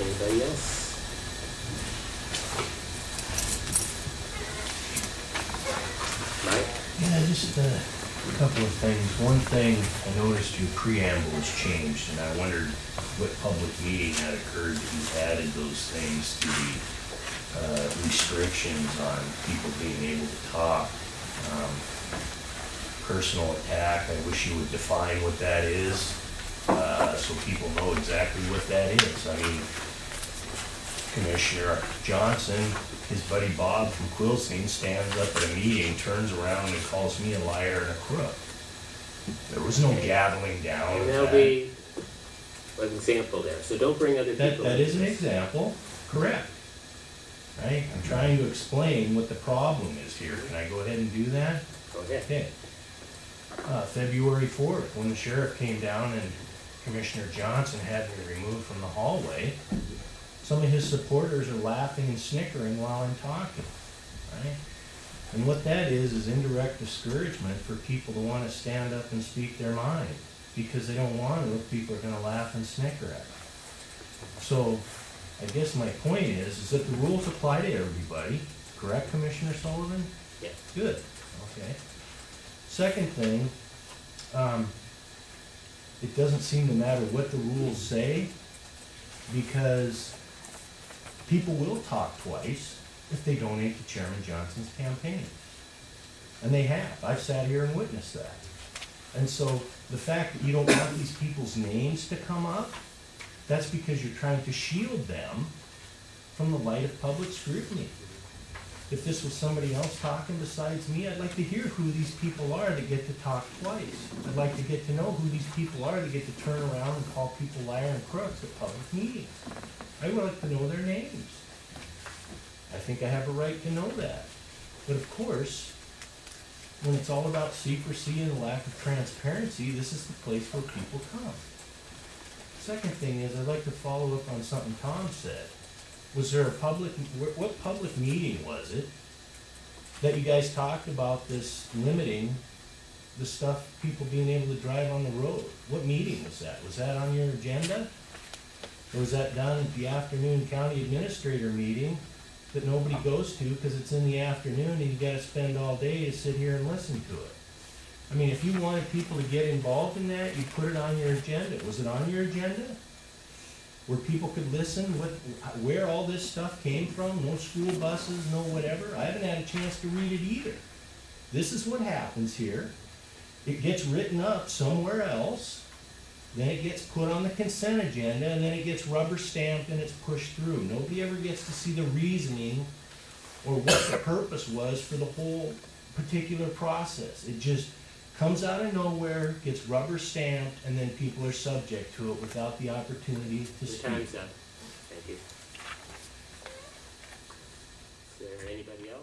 Anybody else? Mike? Yeah, just a couple of things. One thing, I noticed your preamble has changed, and I wondered what public meeting had occurred that you added those things to the restrictions on people being able to talk. Personal attack, I wish you would define what that is, so people know exactly what that is. I mean, Commissioner Johnson, his buddy Bob from Quilcene stands up at a meeting, turns around and calls me a liar and a crook. There was no gaveling down. And there'll be an example there, so don't bring other people. That is an example, correct. Right? I'm trying to explain what the problem is here. Can I go ahead and do that? Go ahead. Okay. February 4th, when the sheriff came down and Commissioner Johnson had me removed from the hallway, some of his supporters are laughing and snickering while I'm talking, right? And what that is indirect discouragement for people to want to stand up and speak their mind, because they don't want to if people are going to laugh and snicker at them. So I guess my point is that the rules apply to everybody, correct, Commissioner Sullivan? Yeah. Good, okay. Second thing, it doesn't seem to matter what the rules say, because people will talk twice if they donate to Chairman Johnson's campaign. And they have. I've sat here and witnessed that. And so the fact that you don't want these people's names to come up, that's because you're trying to shield them from the light of public scrutiny. If this was somebody else talking besides me, I'd like to hear who these people are that get to talk twice. I'd like to get to know who these people are that get to turn around and call people liar and crooks at public meetings. I would like to know their names. I think I have a right to know that. But of course, when it's all about secrecy and lack of transparency, this is the place where people come. Second thing is, I'd like to follow up on something Tom said. Was there a what public meeting was it that you guys talked about this limiting the stuff, people being able to drive on the road? What meeting was that? Was that on your agenda? Or was that done at the afternoon county administrator meeting that nobody goes to because it's in the afternoon and you gotta spend all day to sit here and listen to it? I mean, if you wanted people to get involved in that, you put it on your agenda. Was it on your agenda? Where people could listen, where all this stuff came from, no school buses, no whatever? I haven't had a chance to read it either. This is what happens here. It gets written up somewhere else, then it gets put on the consent agenda, and then it gets rubber stamped and it's pushed through. Nobody ever gets to see the reasoning or what the purpose was for the whole particular process. It just comes out of nowhere, gets rubber stamped, and then people are subject to it without the opportunity to speak. Your time's up. Thank you. Is there anybody else?